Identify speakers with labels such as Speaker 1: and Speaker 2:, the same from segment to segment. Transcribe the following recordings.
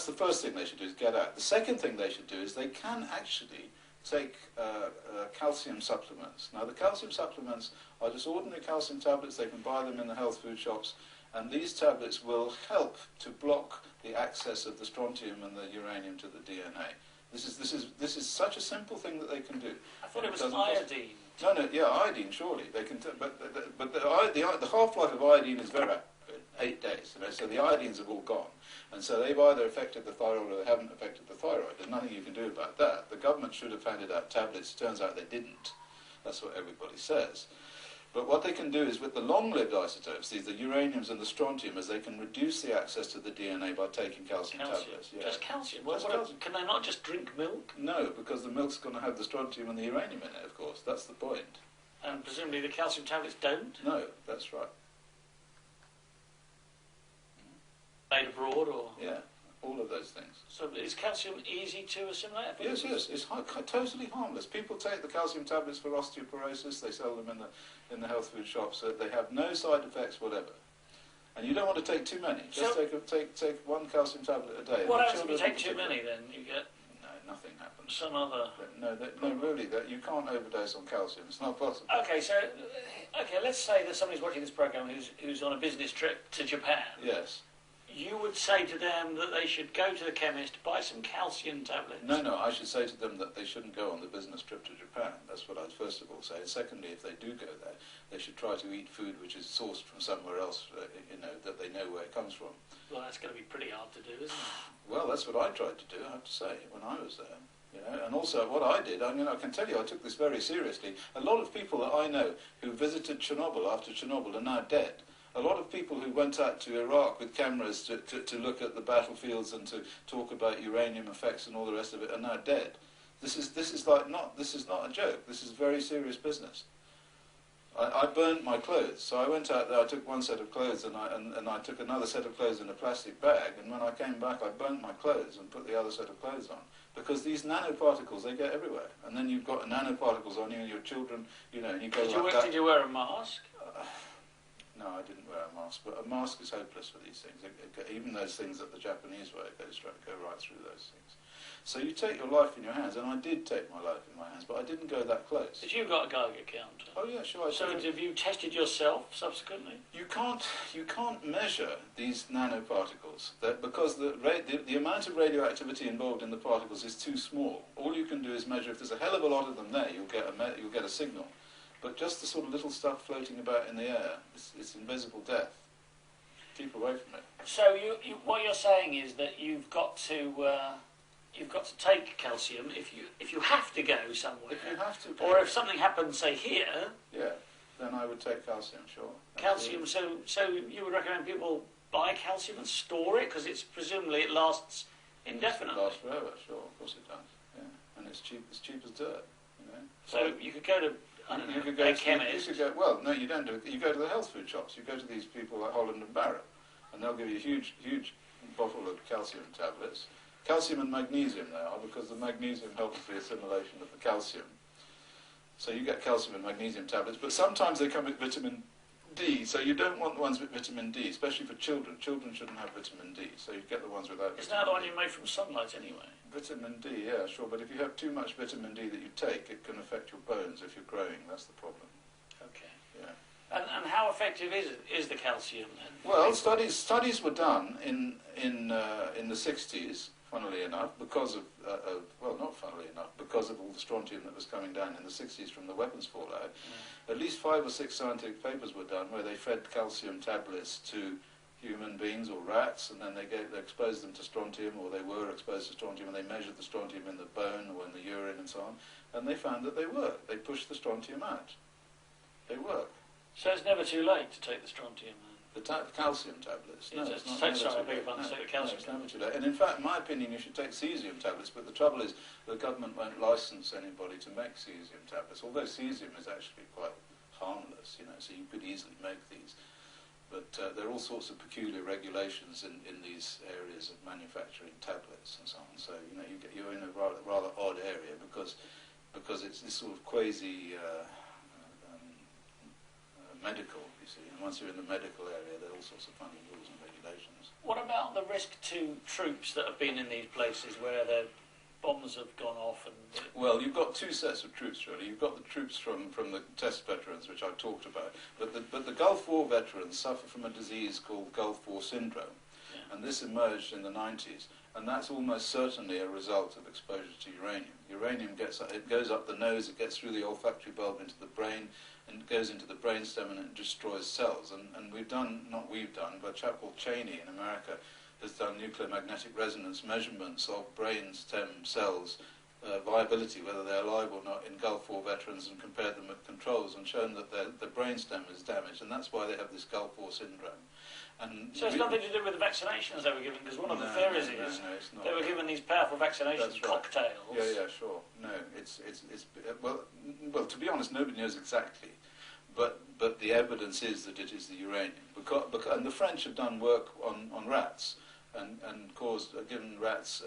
Speaker 1: the first thing they should do, is get out. The second thing they should do is they can actually take calcium supplements. Now, the calcium supplements are just ordinary calcium tablets. They can buy them in the health food shops, and these tablets will help to block the access of the strontium and the uranium to the DNA. This is such a simple thing that they can do.
Speaker 2: I thought it was iodine.
Speaker 1: No, yeah, iodine, surely. They can but the half-life of iodine is very rapid, 8 days. You know, so the iodines have all gone. And so they've either affected the thyroid or they haven't affected the thyroid. There's nothing you can do about that. The government should have handed out tablets. It turns out they didn't. That's what everybody says. But what they can do is with the long-lived isotopes, the uraniums and the strontium, is they can reduce the access to the DNA by taking calcium tablets.
Speaker 2: Yeah. Just calcium? Calcium? Can they not just drink milk?
Speaker 1: No, because the milk's going to have the strontium and the uranium in it, of course. That's the point.
Speaker 2: And presumably the calcium tablets don't?
Speaker 1: No, that's right.
Speaker 2: Made abroad, or?
Speaker 1: Yeah, all of those things.
Speaker 2: So is calcium easy to assimilate?
Speaker 1: Yes, it's totally harmless. People take the calcium tablets for osteoporosis. They sell them in the health food shops. They have no side effects whatever. And you don't want to take too many. Just take one calcium tablet a day.
Speaker 2: What happens if you take too many then? You get...
Speaker 1: No, nothing happens.
Speaker 2: Some other...
Speaker 1: No, really, you can't overdose on calcium. It's not possible.
Speaker 2: Okay, let's say that somebody's watching this program who's on a business trip to Japan.
Speaker 1: Yes.
Speaker 2: You would say to them that they should go to the chemist, buy some calcium tablets?
Speaker 1: No, I should say to them that they shouldn't go on the business trip to Japan. That's what I'd first of all say. And secondly, if they do go there, they should try to eat food which is sourced from somewhere else, that they know where it comes from.
Speaker 2: Well, that's going to be pretty hard to do, isn't it?
Speaker 1: Well, that's what I tried to do, I have to say, when I was there. You know, and also what I did, I can tell you, I took this very seriously. A lot of people that I know who visited Chernobyl after Chernobyl are now dead. A lot of people who went out to Iraq with cameras to look at the battlefields and to talk about uranium effects and all the rest of it are now dead. This is not a joke. This is very serious business. I burnt my clothes, so I went out there. I took one set of clothes and I took another set of clothes in a plastic bag. And when I came back, I burnt my clothes and put the other set of clothes on, because these nanoparticles, they get everywhere. And then you've got nanoparticles on you and your children. You know, and you go like that.
Speaker 2: Did you wear a mask?
Speaker 1: No, I didn't wear a mask, but a mask is hopeless for these things. Even those things that the Japanese wear go right through those things. So you take your life in your hands, and I did take my life in my hands, but I didn't go that close.
Speaker 2: But you got a Geiger counter?
Speaker 1: Oh yeah, sure.
Speaker 2: So have you tested yourself subsequently?
Speaker 1: You can't measure these nanoparticles because the amount of radioactivity involved in the particles is too small. All you can do is measure. If there's a hell of a lot of them there, you'll get a signal. But just the sort of little stuff floating about in the air, it's invisible death. Keep away from it.
Speaker 2: So what you're saying is that you've got to take calcium if you have to go somewhere.
Speaker 1: If you have to.
Speaker 2: Or if something happens, say here.
Speaker 1: Yeah, then I would take calcium, sure.
Speaker 2: Calcium. So you would recommend people buy calcium and store it, because it's presumably it lasts indefinitely.
Speaker 1: It lasts forever, sure. Of course it does. Yeah, and it's cheap as dirt. You know.
Speaker 2: So you could go to.
Speaker 1: You could go to well, no, you don't do it. You go to the health food shops. You go to these people like Holland and Barrett, and they'll give you a huge bottle of calcium tablets. Calcium and magnesium they are, because the magnesium helps the assimilation of the calcium. So you get calcium and magnesium tablets, but sometimes they come with vitamin D, so you don't want the ones with vitamin D, especially for children. Children shouldn't have vitamin D, so you get the ones without
Speaker 2: Isn't that the one you made from sunlight anyway?
Speaker 1: Vitamin D, yeah, sure, but if you have too much vitamin D that you take, it can affect your bones if you're growing. That's the problem.
Speaker 2: Okay.
Speaker 1: Yeah.
Speaker 2: And how effective is the calcium then?
Speaker 1: Well, studies were done in the 60s, funnily enough, because of not funnily enough, because of all the strontium that was coming down in the 60s from the weapons fallout. At least 5 or 6 scientific papers were done where they fed calcium tablets to human beings or rats, and then they exposed them to strontium, or they were exposed to strontium, and they measured the strontium in the bone or in the urine and so on, and they found that they work. They pushed the strontium out. They work.
Speaker 2: So it's never too late to take the strontium?
Speaker 1: The calcium tablets. No, it's not.
Speaker 2: Sorry, I beg your pardon. Take the calcium.
Speaker 1: No, it's never too late. And in fact, in my opinion, you should take cesium tablets. But the trouble is, the government won't license anybody to make cesium tablets. Although cesium is actually quite harmless, so you could easily make these. But there are all sorts of peculiar regulations in these areas of manufacturing tablets and so on. So you're in a rather odd area because it's this sort of quasi medical. You see, and once you're in the medical area, there are all sorts of funny rules and regulations.
Speaker 2: What about the risk to troops that have been in these places where the bombs have gone off? And
Speaker 1: Well, you've got two sets of troops, really. You've got the troops from the test veterans, which I talked about, but the Gulf War veterans suffer from a disease called Gulf War syndrome, and this emerged in the 90s, and that's almost certainly a result of exposure to uranium. Uranium goes up the nose, it gets through the olfactory bulb into the brain, and it goes into the brainstem and it destroys cells. And but a chap called Cheney in America has done nuclear magnetic resonance measurements of brainstem cells viability, whether they're alive or not, in Gulf War veterans, and compared them with controls and shown that the brainstem is damaged, and that's why they have this Gulf War syndrome. And
Speaker 2: so it's nothing to do with the vaccinations they were given, because one of the theories is they were given these powerful vaccination cocktails.
Speaker 1: Yeah, sure. No, it's well, to be honest, nobody knows exactly, but the evidence is that it is the uranium. And the French have done work on rats, and given rats,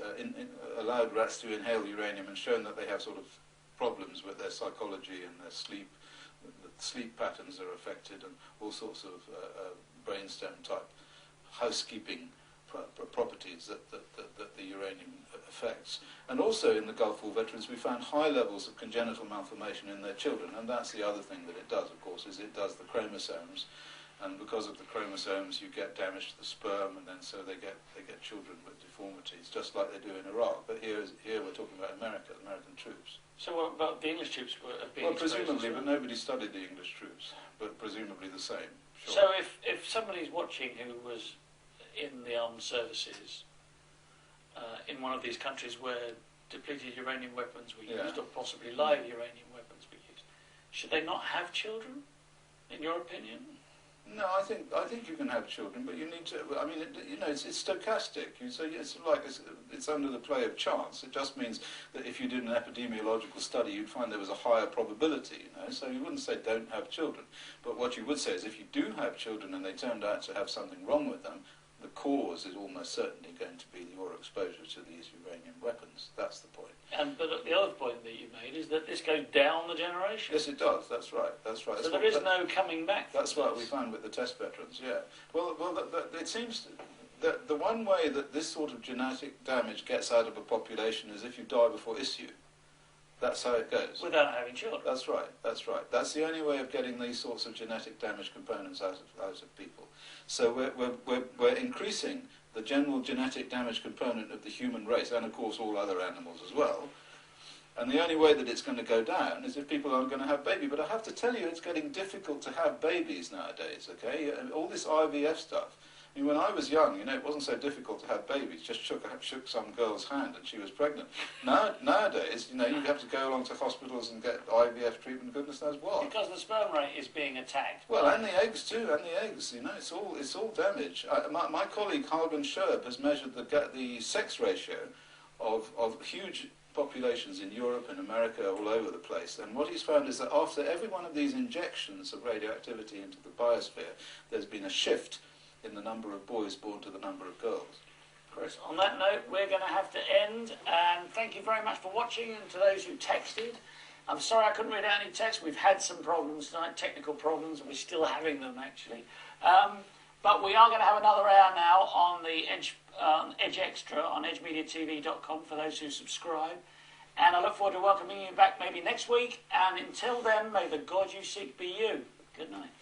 Speaker 1: allowed rats to inhale uranium and shown that they have sort of problems with their psychology and their sleep. The sleep patterns are affected, and all sorts of brainstem type housekeeping properties that the uranium affects. And also in the Gulf War veterans we found high levels of congenital malformation in their children, and that's the other thing that it does, of course, is it does the chromosomes, and because of the chromosomes you get damage to the sperm, and then so they get children with deformities, just like they do in Iraq. But here we're talking about American troops.
Speaker 2: So what about the English troops have been?
Speaker 1: Well, presumably, but nobody studied the English troops, but presumably the same. Sure.
Speaker 2: So if somebody's watching who was in the armed services in one of these countries where depleted uranium weapons were used, or possibly live uranium weapons were used, should they not have children, in your opinion?
Speaker 1: No, I think you can have children, but you need to. I mean, it's stochastic. You say it's under the play of chance. It just means that if you did an epidemiological study, you'd find there was a higher probability. So you wouldn't say don't have children, but what you would say is if you do have children and they turned out to have something wrong with them, the cause is almost certainly going to be your exposure to these uranium weapons. That's the point.
Speaker 2: But the other point that you made is that this goes down the generation.
Speaker 1: Yes, it does. That's right.
Speaker 2: So there is no coming back.
Speaker 1: That's what we found with the test veterans. Yeah. Well, it seems that the one way that this sort of genetic damage gets out of a population is if you die before issue. That's how it goes.
Speaker 2: Without having children.
Speaker 1: That's right. That's the only way of getting these sorts of genetic damage components out of people. So we're increasing the general genetic damage component of the human race, and of course all other animals as well. And the only way that it's going to go down is if people aren't going to have babies. But I have to tell you, it's getting difficult to have babies nowadays. Okay, all this IVF stuff. I mean, when I was young, it wasn't so difficult to have babies. Just shook some girl's hand and she was pregnant. Nowadays, you have to go along to hospitals and get IVF treatment, goodness knows what.
Speaker 2: Because the sperm rate is being attacked.
Speaker 1: Well, and the eggs too, it's all damage. My colleague Hargan Sherb has measured the sex ratio of huge populations in Europe and America, all over the place, and what he's found is that after every one of these injections of radioactivity into the biosphere, there's been a shift in the number of boys born to the number of girls.
Speaker 2: Chris, on that note, we're going to have to end, and thank you very much for watching, and to those who texted. I'm sorry I couldn't read out any text. We've had some problems tonight, technical problems, and we're still having them, actually. But we are going to have another hour now on the Edge Extra on edgemediatv.com for those who subscribe. And I look forward to welcoming you back maybe next week. And until then, may the God you seek be you. Good night.